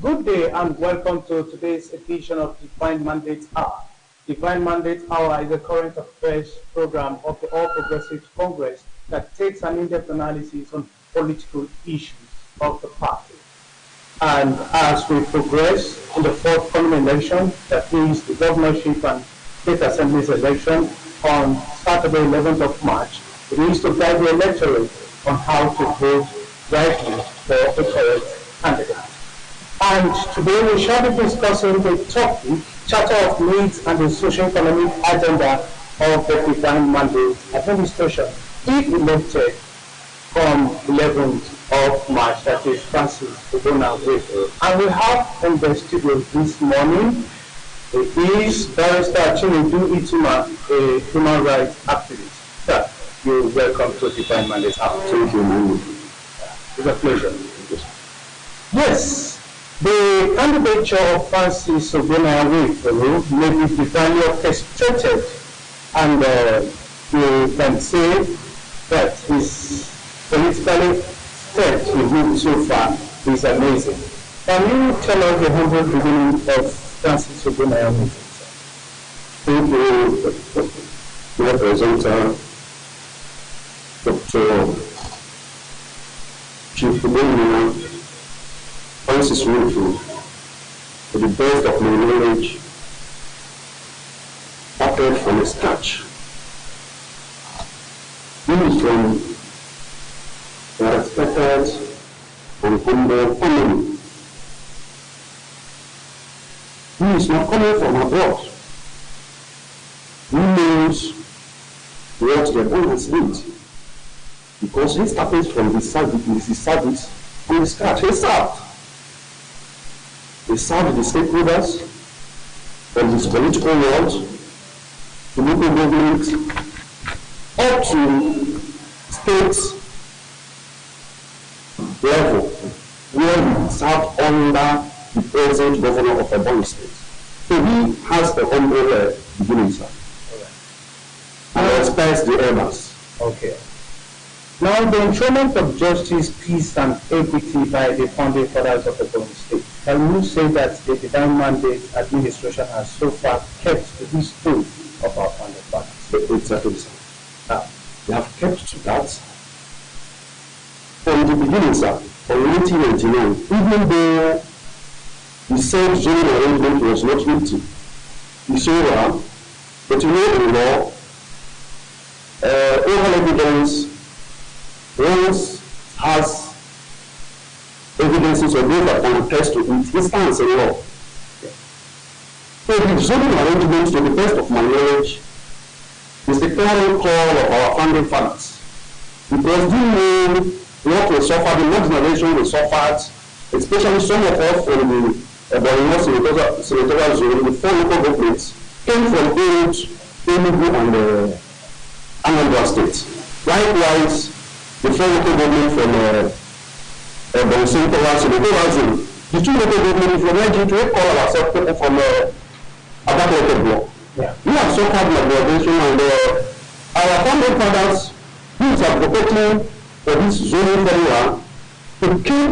Good day and welcome to today's edition of Divine Mandate Hour. Divine Mandate Hour is a current affairs program of the All Progressives Congress that takes an in-depth analysis on political issues of the party. And as we progress in the forthcoming election, that is the governorship and state assemblies election on Saturday, 11th of March, it is to guide the electorate on how to vote rightly for the correct candidate. And today we shall be discussing the topic, Charter of Needs and the Socio-Economic Agenda of the Divine Mandate Administration, if elected on 11th of March, that is Francis Febuary. And we have in the studio this morning, it is Barrister Chinedu Ituma, a human rights activist. Sir, you're welcome to Divine Mandate Hour. Thank you. It's a pleasure. Yes. The candidature of Francis Febuary may be divinely orchestrated, and you can say that his politically step he moved so far is amazing. Can you tell us the humble beginning of Francis Febuary? Thank you, Representative Dr. Chief Febuary Francis Febuary, to the best of my knowledge, started from scratch. He is from a respected and humble family. He is not coming from abroad. He knows what the owners need, because he started from the service from the scratch. He served the stakeholders from this political world, the local government, up to state level, where he served under the present governor of Febuary State. So he has the humble beginning, sir. And respects the elders. Okay. Now, the enshrinement of justice, peace, and equity by the founding fathers of the Febuary State. Can you say that the Divine Mandate Administration has so far kept to this truth of our founding fathers? Exactly, sir. They have kept to that from the beginning, sir. From 1999, even though the same zoning arrangement was not written, it's over, but in law, oral evidence once has evidences of those that can attest to it, it stands in law. So the zoning arrangement, to the best of my knowledge, is the clarion call of our founding fathers. Because they know what we suffered, the next generation we suffered, especially some of us from the Borno senatorial zone, the four local governments, came from old Enugu and Anambra State. Likewise, the four local government from Borno senatorial zone, the two local governments from Nigeria, we call ourselves people from Abakaliki block. Yeah. We have suffered migration, and our founding fathers, who is advocating for this zoning formula to keep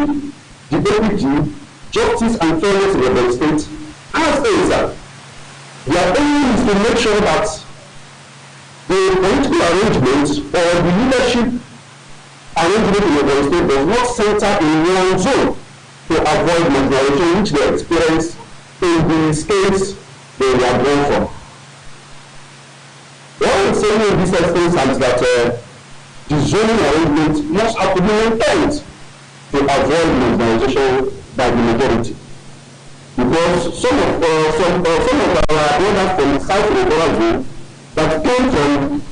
the equity, justice, and fairness in the state. As is that their aim is to make sure that the political arrangement or the leadership arrangement in the state does not center in one zone to avoid marginalization, which they experience in the states they were born from. What I'm saying in this instance is that the zoning arrangement must have to be maintained to avoid marginalization by the majority. Because some of our brothers from the South Equatorial Zone that came from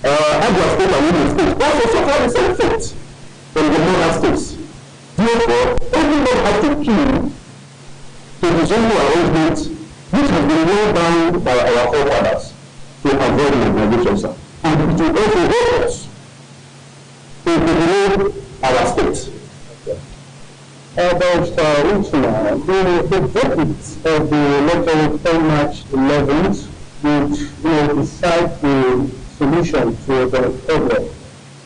Abia State and Imo State also suffer the same fate from the northern states. Therefore, everyone has to key to the zoning arrangement which has been laid down by our forefathers to avoid marginalization. And it will also help us to develop our state. About the verdict of the electoral on March 11th would decide the solution to the problem.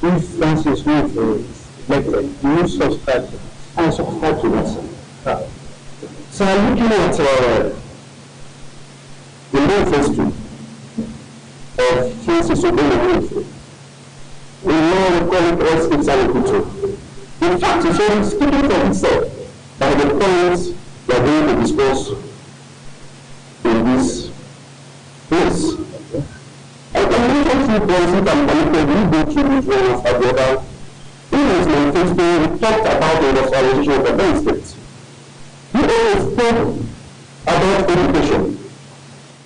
If Francis Febuary is elected, do you subscribe to this? I subscribe to that, sir. So looking at the manifesto of Francis Ogbonna, we now call it all speaks and in fact, it's only speaking for itself by the points we are going to discuss in this place. I can mention few points that I'm connected, we go through this one after the other. In his manifesto, we talked about the industrialization of the Benue State. We always spoke about education.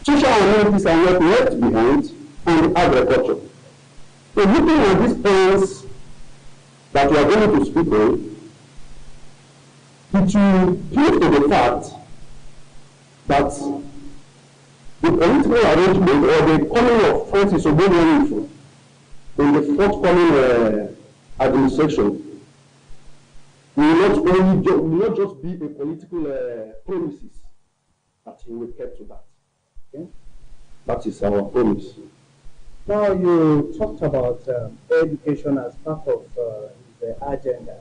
Social amenities are not left behind, and agriculture. So looking at these points that we are going to speak on, it will point to the fact that the political arrangement or the coming of Francis Ogbonna in the forthcoming administration will not just be a political promises, that he will keep to that. Okay? That is our promise. Now you talked about education as part of the agenda.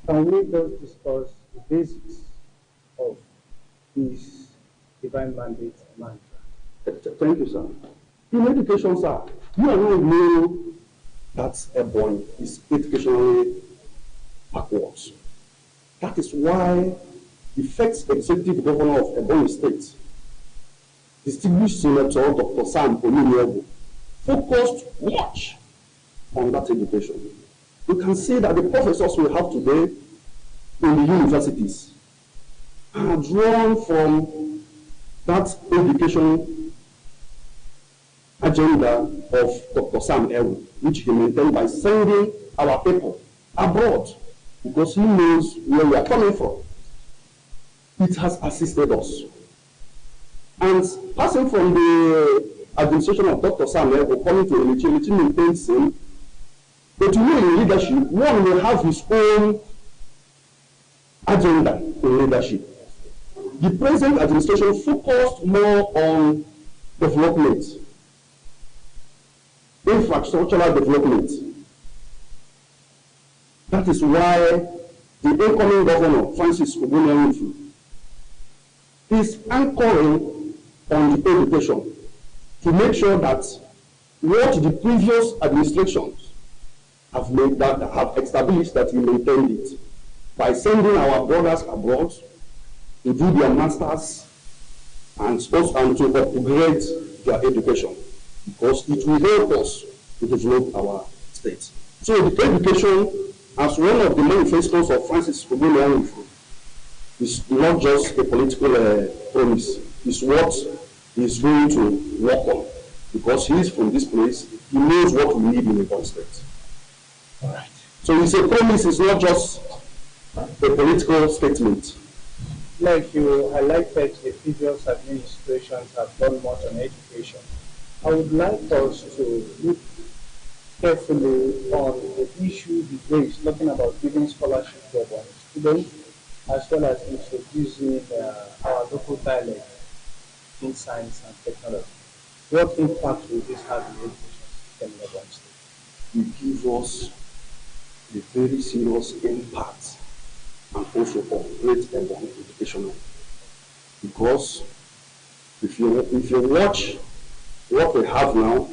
Can we just discuss the basics of this divine mandate mantra? Thank you, sir. In education, sir, you already know that Ebonyi is educationally backwards. That is why the first executive governor of Ebonyi State, distinguished Senator Dr. Sam Onyinyebu, focused much on that education. You can see that the professors we have today in the universities are drawn from that education agenda of Dr. Sam Ewu, which he maintained by sending our people abroad because he knows where we are coming from. It has assisted us. And passing from the administration of Dr. Sam Ewu coming to Enichi maintains him, but in leadership, one will have his own agenda in leadership. The present administration focused more on development, infrastructural development. That is why the incoming governor, Francis Ogbonna, is anchoring on the education to make sure that what the previous administrations have made, that have established, that we maintained it by sending our brothers abroad to do their masters and to upgrade their education, because it will help us to develop our state. So the education, as one of the manifestos of Francis Ogbonna, is not just a political promise. It's what he's going to work on, because he is from this place. He knows what we need in a Ebonyi State. All right. So it's a promise. It's not just a political statement. Like you highlighted, the previous administrations have done much on education. I would like us to look carefully on the issue we raised, talking about giving scholarship to our students, as well as introducing our local dialect in science and technology. What impact will this have in education system in Ebonyi State? It gives us a very serious impact and also upgrade Ebonyi educational. Because if you watch what we have now,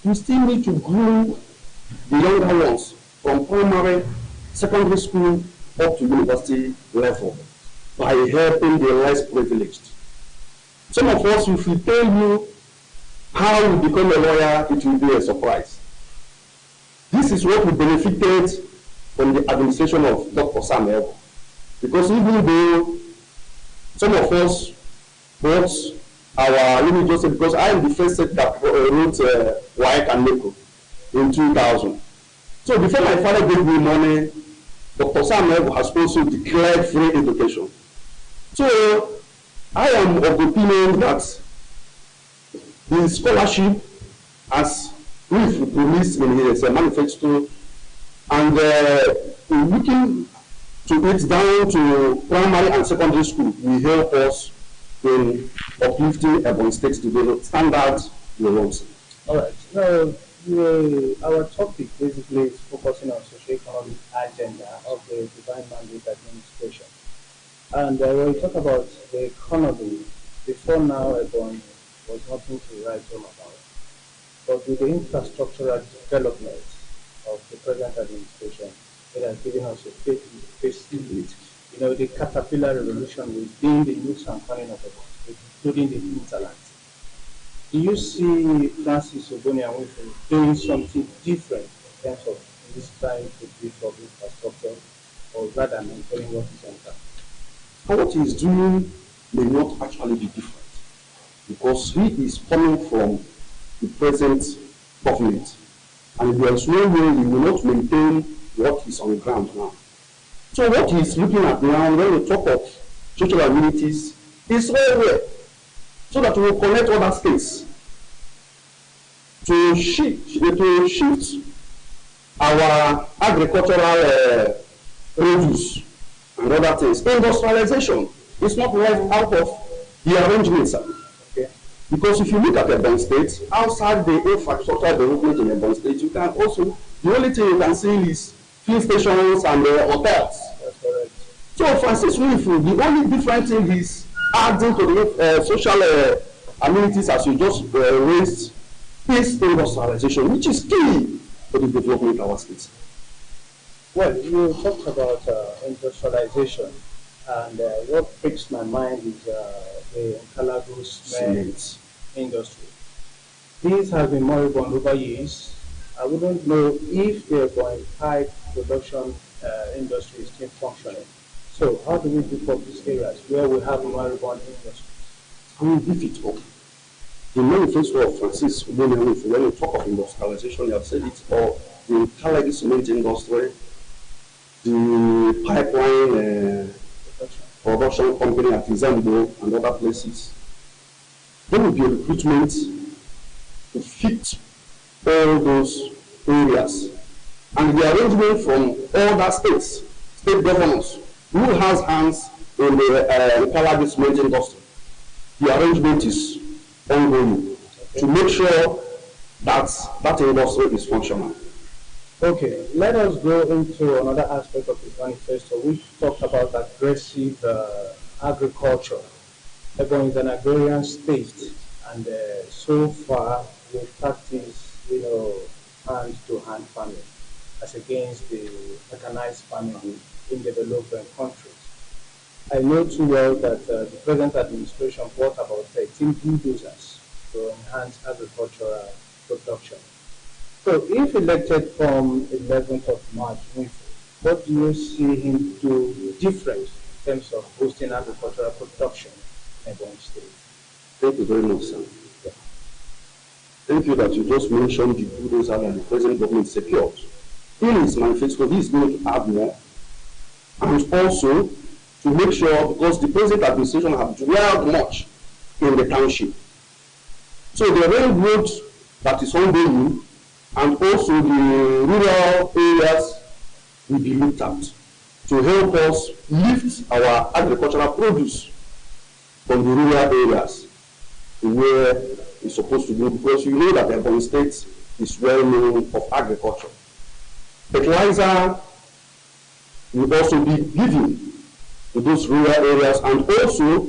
we still need to groom the younger ones from primary, secondary school up to university level by helping the less privileged. Some of us, if we tell you how we become a lawyer, it will be a surprise. This is what we benefited from the administration of Dr. Sam Ewu. Because even though some of us bought our, let me just say, because I am the first set that wrote WAEC and NECO in 2000. So before my father gave me money, Dr. Sam Ewu has also declared free education. So I am of the opinion that the scholarship, as we promised in his manifesto, and looking to it down to primary and secondary school, will help us in uplifting Ebonyi State to the standards we want. All right. Now, our topic basically is focusing on socio-economic agenda of the divine mandate administration. And when we talk about the economy, before now, Ebony was nothing to write home about. But with the infrastructural development of the present administration, it has given us a facelift. You know, the caterpillar revolution within the nooks and crannies of the country, including the hinterland. Do you see Francis Ogoni doing something different in terms of this trying to build up infrastructure or rather maintaining what is on ground? And what he is doing may not actually be different because he is coming from the present government and there is no way he will not maintain what is on ground now. So what he is looking at now when we talk of social amenities is railway so that we will connect other states to shift our agricultural produce and other things. Industrialization is not left out of the arrangements. Okay. Because if you look at Ebonyi State, outside the infrastructure development in Ebonyi State, you can also, the only thing you can see is fuel stations and hotels. That's correct. So Francis Nwifuru, the only different thing is adding to the social amenities as you just raised is industrialization, which is key for the development of our states. Well, you talked about industrialization, and what pricks my mind is the Calago cement industry. This has been moribund over years. I wouldn't know if the Ebonyi pipe production industry is still functioning. So, how do we beef up these areas where we have moribund industry? We beef it up. The manifesto of Francis Nwifuru, when you talk of industrialization, you have said it, or the Calago cement industry, the pipeline production company at Izambo and other places. There will be a recruitment to fit all those areas. And the arrangement from other states, state governors, who has hands in the Calago cement industry. The arrangement is ongoing to make sure that that industry is functional. Okay, let us go into another aspect of the manifesto, which talked about aggressive agriculture. Ebonyi is an agrarian state, and so far we practice, hand-to-hand farming as against the mechanized farming in developing countries. I know too well that the present administration bought about 13 bulldozers to enhance agricultural production. So if elected from 11th of March, what do you see him do different in terms of boosting agricultural production in Ebonyi State? Thank you very much, sir. Yeah. Thank you that you just mentioned the bulldozer that the present government secured. In his manifesto, he is going to add more, and also to make sure, because the present administration have dwelled much in the township. So the railroad that is ongoing and also the rural areas will be looked at to help us lift our agricultural produce from the rural areas to where it's supposed to go, because you know that the Ebonyi State is well known of agriculture. Fertilizer will also be given to those rural areas, and also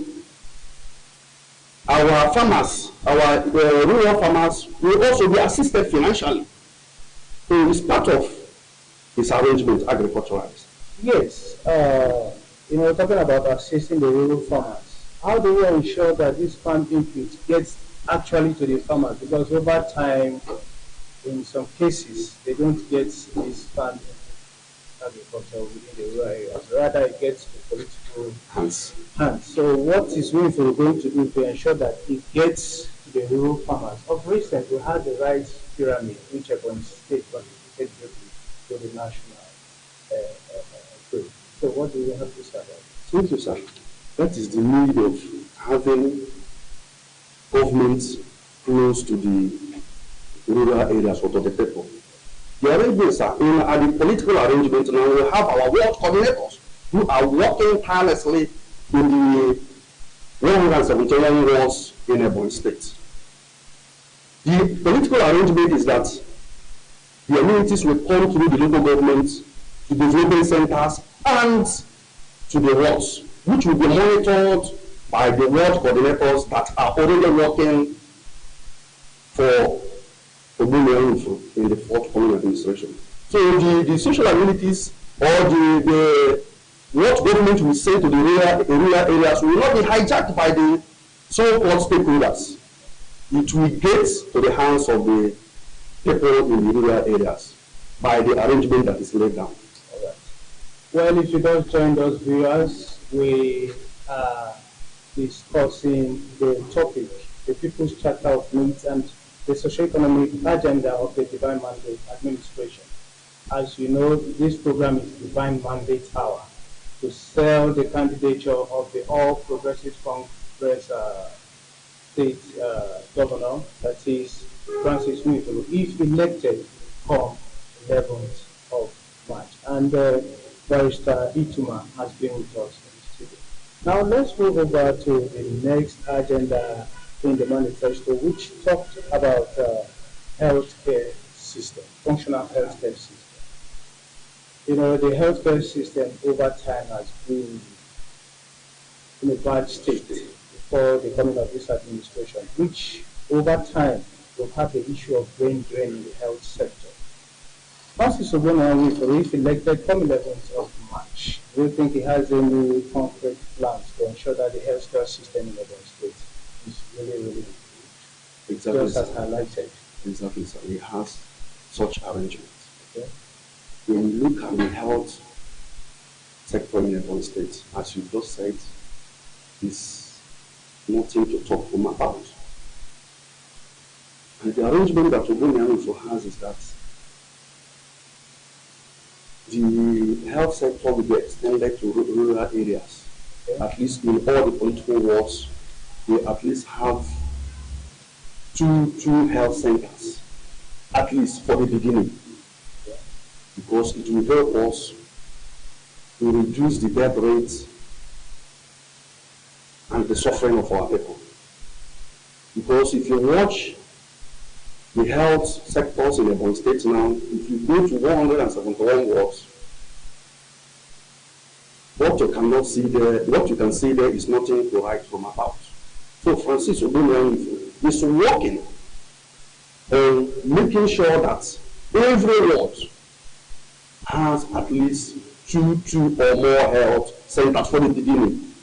our farmers, our rural farmers will also be assisted financially. So it's part of this arrangement, agriculturalists. Yes, talking about assisting the rural farmers, how do we ensure that this farm input gets actually to the farmers? Because over time, in some cases, they don't get this farm agriculture within the rural areas. Rather, it gets to political hands. So what is Nwifuru going to do to ensure that it gets to the rural farmers? Of recent, we had the rice pyramid, which Ebonyi State contributed to the national grid. So what do we have to say about it? Thank you, sir. That is the need of having government close to the rural areas or to the people. The arrangements are at the political arrangement now. We have our world coordinators who are working tirelessly in the 171 wards in Ebonyi State. The political arrangement is that the amenities will come through the local government to development centers and to the wards. which will be monitored by the ward coordinators that are already working for Gubernatoria in the forthcoming administration. So the social amenities or the what government will say to the rural areas will not be hijacked by the so-called stakeholders. It will get to the hands of the people in the rural areas by the arrangement that is laid down. All right. Well, if you don't join those viewers, we are discussing the topic, the People's Charter of Needs and the socio-economic agenda of the Divine Mandate Administration. As you know, this program is Divine Mandate Hour to sell the candidature of the All Progressive Congress state governor, that is Francis Nwifuru, if elected come 11th of March. And Barrister Ituma has been with us in the studio. Now let's move over to the next agenda in the manifesto, which talked about healthcare system, functional healthcare system. You know, the healthcare system over time has been in a bad state before the coming of this administration, which over time will have the issue of brain drain in the health sector. Francis Nwifuru, if elected come 11th of March, do you think he has any concrete plans to ensure that the healthcare system in Ogun State is really good? Exactly, just as highlighted. Exactly, sir. He has such arrangements. Okay. When you look at the health sector in Ogun State, as you just said, is nothing to talk home about. And the arrangement that Gubernatoria has is that the health sector will be extended to rural areas. Okay. At least in all the political wards, we at least have two health centers, at least for the beginning. Okay. Because it will help us to reduce the death rates and the suffering of our people. Because if you watch the health sectors in Ogun State now, if you go to 171 wards, what you cannot see there, what you can see there is nothing to write home about. So Francis Nwifuru is working on making sure that every ward has at least two or more health centers for the beginning.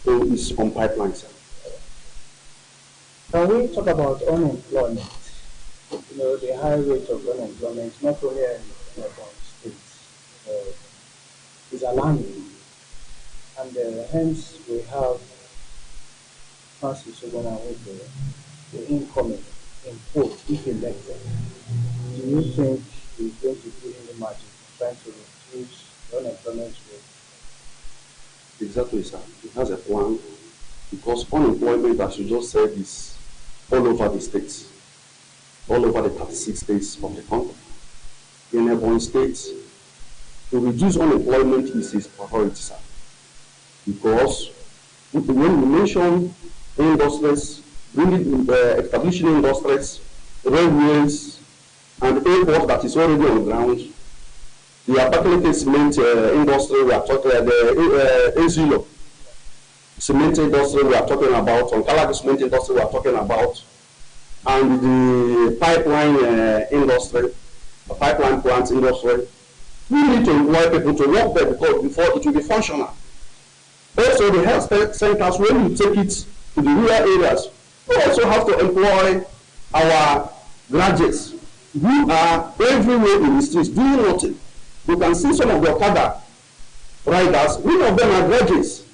So it's on pipelines. Can we talk about unemployment? You know, the high rate of unemployment, not only in Ogun State, is alarming. And hence we have Francis Nwifuru, the incoming, in quote, if elected. Do you think he's going to do any magic trying to reduce the unemployment rate? Exactly, sir. He has a plan because unemployment, as you just said, is all over the states, all over the 36 states of the country. In Ogun State, to reduce unemployment is his priority, sir. Because when we mention industries, establishing industries, railways, and airport that is already on the ground, the Abakaliki cement industry we are talking about, the Ezilo cement industry we are talking about, Abakaliki cement industry we are talking about, and the pipeline industry, the pipeline plant industry, we need to employ people to work there before it will be functional. Also, the health centers, when you take it to the rural areas, we also have to employ our graduates who are everywhere in the streets doing nothing. You can see some of the Okada riders, many of them are graduates.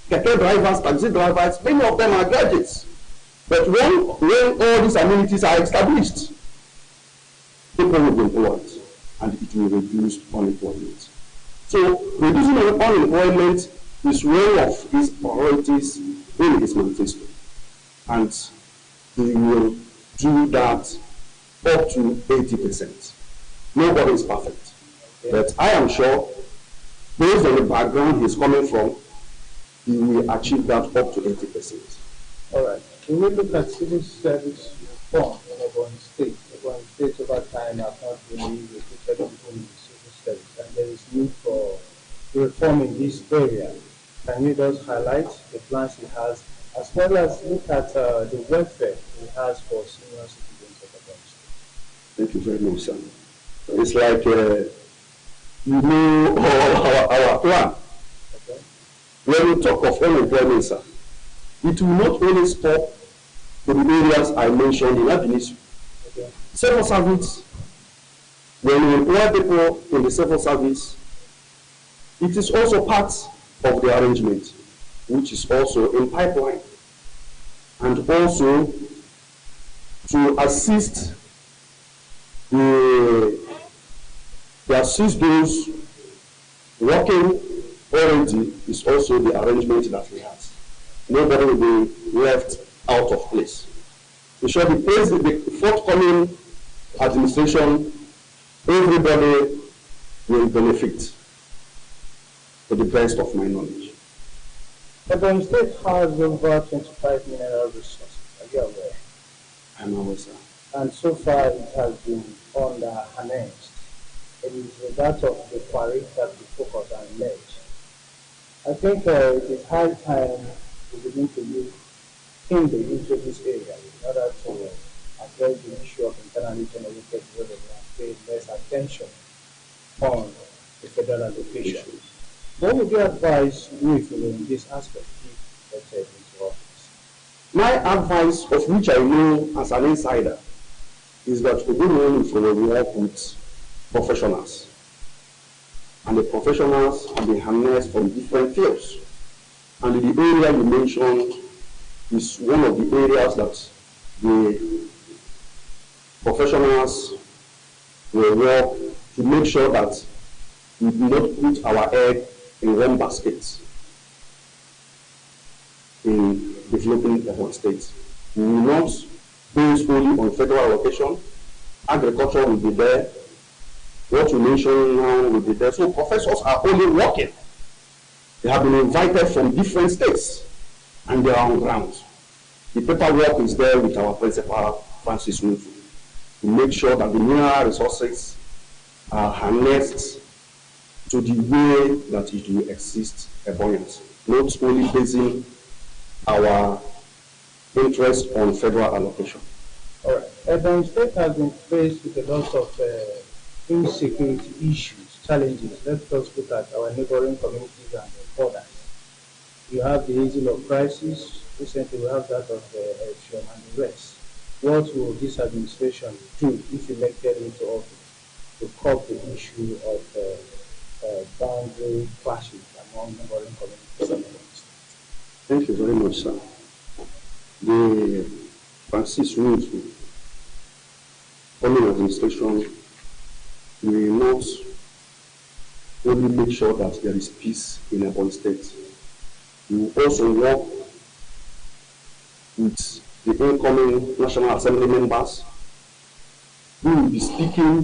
Keke drivers, taxi drivers, many of them are graduates. But when all these amenities are established, people will be employed and it will reduce unemployment. So reducing unemployment is one of his priorities in his manifesto. And he will do that up to 80%. Nobody is perfect. But I am sure, based on the background he's coming from, he will achieve that up to 80%. All right. When we look at civil service reform in Ogun State over time have not really recruited people in the civil service, and there is need for reform in this area. Can you just highlight the plans he has, as well as look at the welfare he has for senior citizens of the country? Thank you very much, sir. It's like you know our plan. Okay. When we talk of unemployment, sir, it will not only stop to the areas I mentioned in Abilis. Okay. Civil service, when we employ people in the civil service, it is also part of the arrangement, which is also in pipeline, and also to assist those working already is also the arrangement that we have. Nobody will be left out of place. We shall be praised the forthcoming administration, everybody will benefit to the best of my knowledge. The state has over 25 mineral resources. Are you aware? I'm aware, sir. And so far it has been under harnessed. It is that of the quarry that we focus on ledge. I think it is high time we begin to look keenly into this area in order to address the issue of internally generated revenue and pay less attention on the federal allocation. What would you advise with in this aspect if elected into office? My advice, of which I know as an insider, is that we do work with professionals. And the professionals have been harnessed from different fields. And the area you mentioned is one of the areas that the professionals will work to make sure that we do not put our egg in one basket in developing the state. We will not base only on federal allocation. Agriculture will be there. What you mentioned now will be there. So professors are only working. They have been invited from different states and they are on ground. The paperwork is there with our principal, Francis Nufu, to make sure that the mineral resources are harnessed to the way that it will exist abundance, not only basing our interest on federal allocation. All right. The state has been faced with a lot of insecurity issues, challenges. Let's just look at our neighboring communities and the borders. You have the issue of crisis. Recently, we have that of election and the rest. What will this administration do if elected into office to curb the issue of boundary clashes among neighboring communities? Thank you very much, sir. The Francis Nufu coming administration will not only make sure that there is peace in Ebonyi State, we will also work with the incoming National Assembly members who will be speaking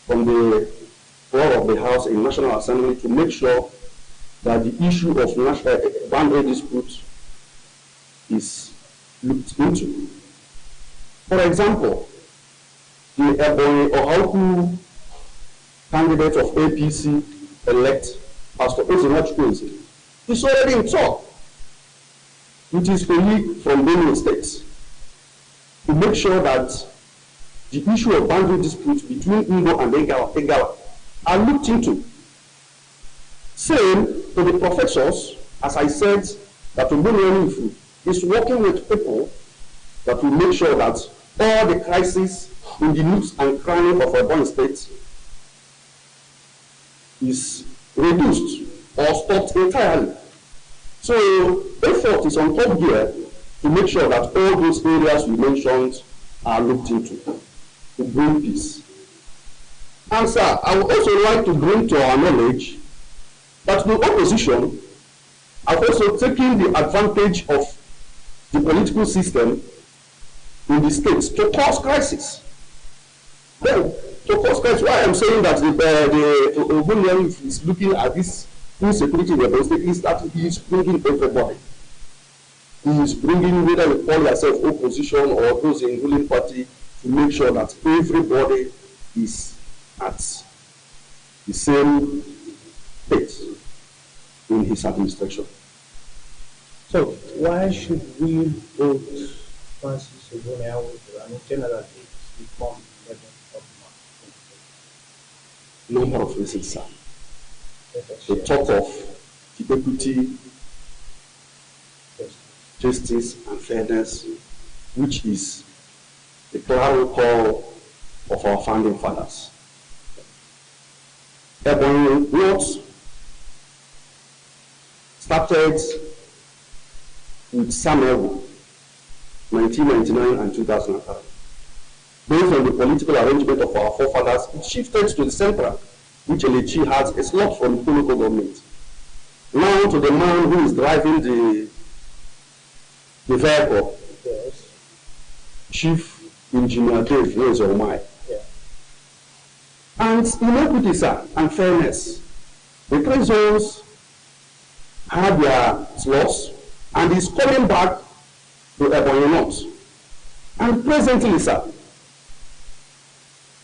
from the floor of the House in National Assembly to make sure that the issue of boundary dispute is looked into. For example, the Ebonyi Ohaku candidate of APC elect Pastor Ozinachukwu is already in talk with his colleague from Benue State to make sure that the issue of boundary dispute between Igbo and Egawa are looked into. Same to the professors, as I said, that Gubernatoria is working with people that will make sure that all the crises in the nooks and crannies of Ebonyi State is reduced or stopped entirely. So effort is on top here to make sure that all those areas we mentioned are looked into to bring peace. And sir, I would also like to bring to our knowledge that the opposition have also taken the advantage of the political system in the states to cause crisis. Then, to cause crisis, why I'm saying that the Gubernatoria is looking at this insecurity in the state is that he is bringing everybody. He is bringing, whether you call yourself opposition or those in ruling party, to make sure that everybody is at the same pace. in his administration. So why should we vote Francis Ogbonnia and generally become 11th of March? Number of reasons, sir. The talk of the equity, justice, and fairness, which is the clarion call of our founding fathers. Ebonyi North started with Samuel 1999 and 2005. Based on the political arrangement of our forefathers, it shifted to the central, which Elechi has a slot from the local government. Now to the man who is driving the vehicle, Yes. Chief Engineer Dave Omai. Yeah. And inequity, sir, and fairness. The three zones have their slots and is coming back to Ebonyi North. And presently, sir,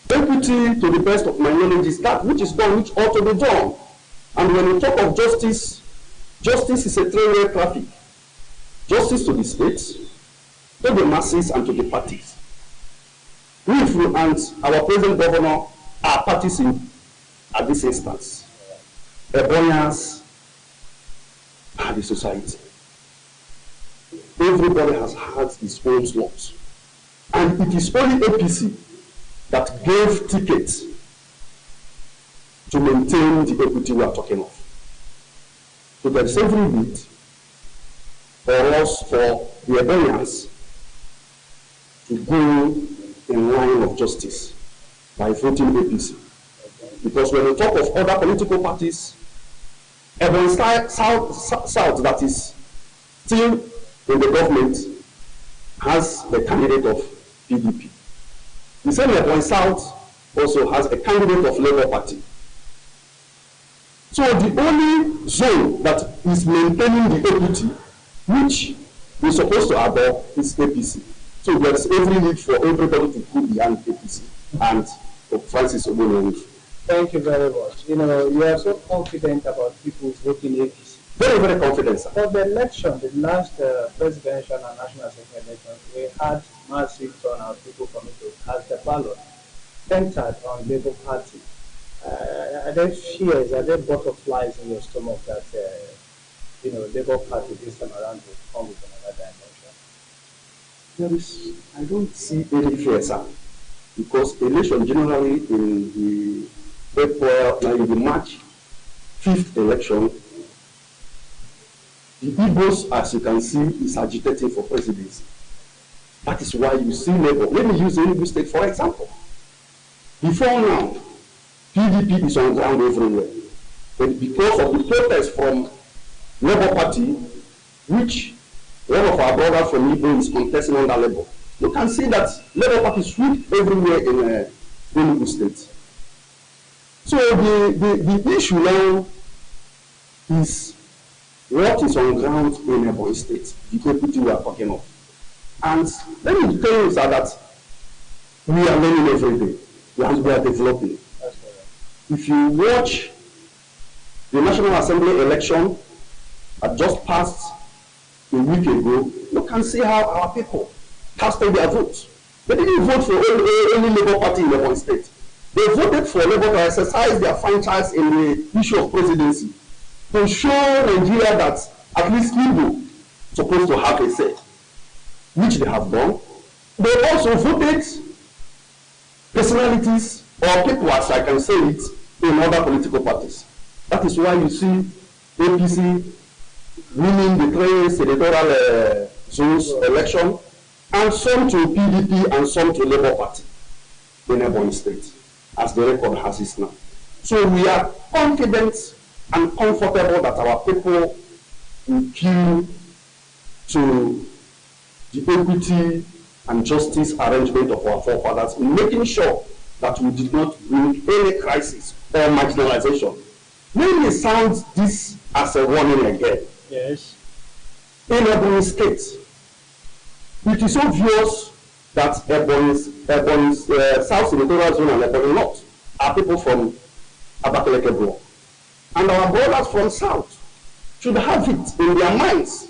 equity, to the best of my knowledge, is that which is done, which ought to be done. And when we talk of justice, justice is a three-way traffic. Justice to the states, to the masses, and to the parties. We and our present governor are parties at this instance. Ebonians are the society. Everybody has had his own slots. And it is only APC that gave tickets to maintain the equity we are talking of. So there is every need for us, for the Ebonians, to go in line of justice by voting APC. Because when we talk of other political parties, Ebonyi South that is still in the government has a candidate of PDP. The same Ebonyi South also has a candidate of Labour Party. So the only zone that is maintaining the equity, which we're supposed to adopt, is APC. So there is every need for everybody to go behind APC and Francis Ogbonnia. Thank you very much. You know, you are so confident about people voting APC. Very, very confident, sir. For the election, the last presidential and national assembly elections, we had massive turnout, people coming to cast the ballot, centered on Labour Party. Are there fears, are there butterflies in your stomach that, Labour Party this time around will come with another dimension? I don't see any fear, sir, because election generally in the March 5th election, the Igbos, as you can see, is agitating for presidency. That is why you see Labour. Let me use Enugu State for example. Before now, PDP is on ground everywhere. But because of the protest from Labour Party, which one of our brothers from Igbo is contesting under Labour, you can see that Labour Party sweep everywhere in Enugu State. So the issue now is what is on ground in Ebonyi State, the equity we are talking of. And let me tell you, sir, that we are learning every day and we are developing. If you watch the National Assembly election that just passed a week ago, you can see how our people casted their votes. They didn't vote for any Labour Party in Ebonyi State. They voted for Labour to exercise their franchise in the issue of presidency, to show Nigeria that at least Igbo supposed to have a say, which they have done. They also voted personalities or people, as I can say it, in other political parties. That is why you see APC winning the 3 senatorial zones election, and some to PDP and some to Labour Party in Ebonyi State, as the record has it now. So we are confident and comfortable that our people will key to the equity and justice arrangement of our forefathers in making sure that we did not bring any crisis or marginalization. Let me sound this as a warning again. Yes. In Ebonyi State, it is obvious that Ebonyi's South Senatorial Zone and Ebonyi North are people from Abakaliki block. And our brothers from South should have it in their minds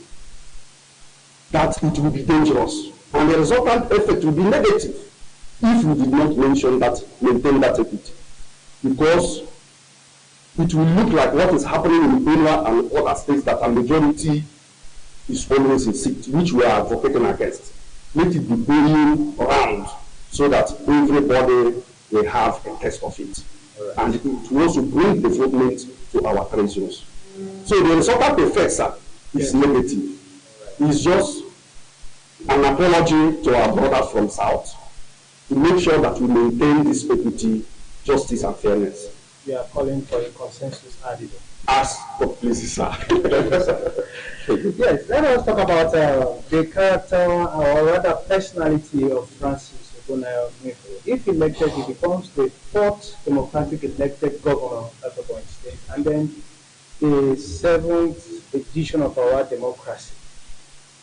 that it will be dangerous, and the resultant effect will be negative if we did not maintain that equity, because it will look like what is happening in Benue and other states, that a majority is always in seat, which we are advocating against. Let it be going around so that everybody will have a taste of it. Right. And it will also bring development to our treasuries. So the resultant effect, sir, is negative. Right. It's just an apology to our brothers from South to make sure that we maintain this equity, justice, and fairness. We are calling for a consensus added. As for places, sir. Yes, let us talk about the character, or rather personality of Francis Ogonayo. If elected, he becomes the fourth democratic elected governor of Ebonyi State, and then the seventh edition of our democracy.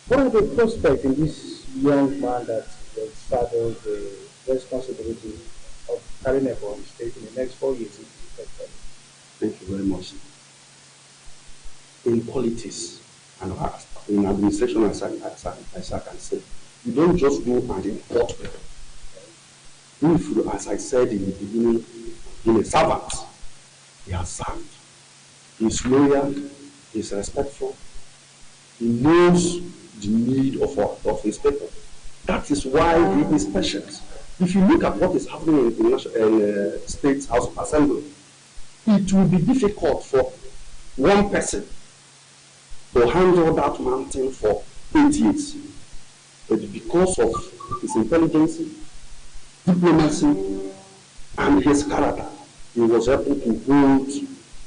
What are the prospects in this young man that will saddle the responsibility of carrying Ebonyi State in the next 4 years? Thank you very much. In politics and in administration, as I can say, you don't just go and import people. If, as I said in the beginning, in a servant, he has served. He is loyal, he is respectful, he knows the need of his people. That is why he is patient. If you look at what is happening in the State House of Assembly, it will be difficult for one person to handle that mountain for 8 years. But because of his intelligence, diplomacy, and his character, he was able to hold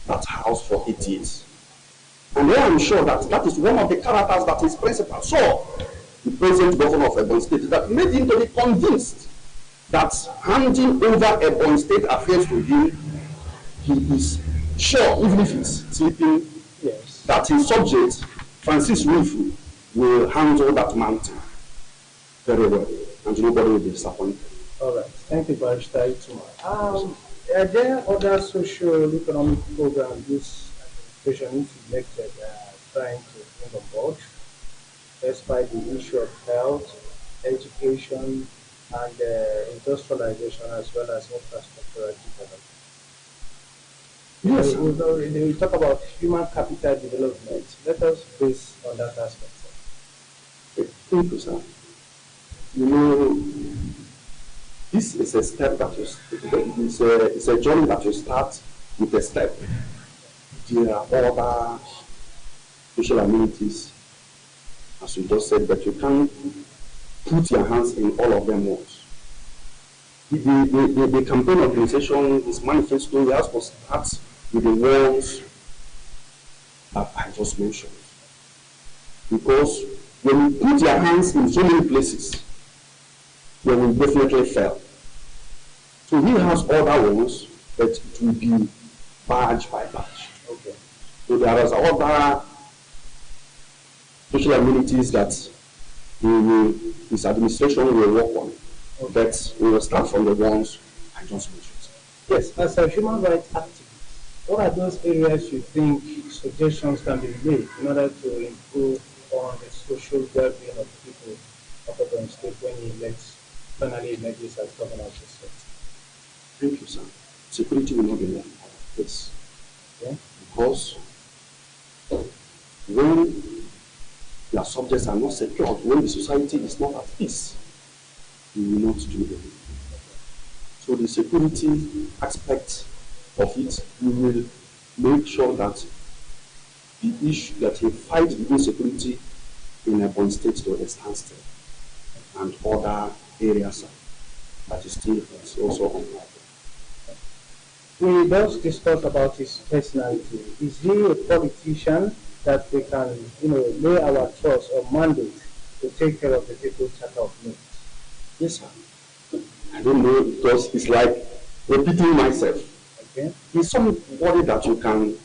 that house for 8 years. And I am sure that is one of the characters that his principal saw, the present governor of Ebonyi State, that made him to be convinced that handing over Ebonyi State affairs to him, he is sure, even if he's sleeping, yes, that his subject, Francis Wilfred, will handle that mountain very well, and nobody will be disappointed. All right. Thank you, Barrister Ituma. Are there other social economic programs this administration is elected trying to bring on board, despite the issue of health, education, and industrialization, as well as infrastructural development? Yes. We talk about human capital development. Let us base on that aspect. Thank you, sir. You know, this is a step that it's a journey that you start with a step. There are other social amenities, as you just said, but you can't put your hands in all of them once. The campaign organization is manifesto. We have to start with the ones that I just mentioned. Because when you put your hands in so many places, you will definitely fail. So he has other ones, but it will be badge by badge. Okay. So there are other social amenities that his administration will work on. Okay. But we will start from the ones I just mentioned. Yes, as a human rights activist, what are those areas you think suggestions can be made in order to improve on the social well-being of people of Ebonyi State when he finally emerges as governor of the state? Thank you, sir. Security will not be left out of this. Okay. Because when your subjects are not secured, when the society is not at peace, you will not do anything. So the security aspect of it, we will make sure that the issue that you fight the insecurity in Ebonyi State to a standstill, and other areas that is still also on. We just discussed about his personality. Is he a politician that we can, lay our trust or mandate to take care of the people's charter of needs? Yes, sir. I don't know, because it's like repeating myself. Okay. He's somebody that you can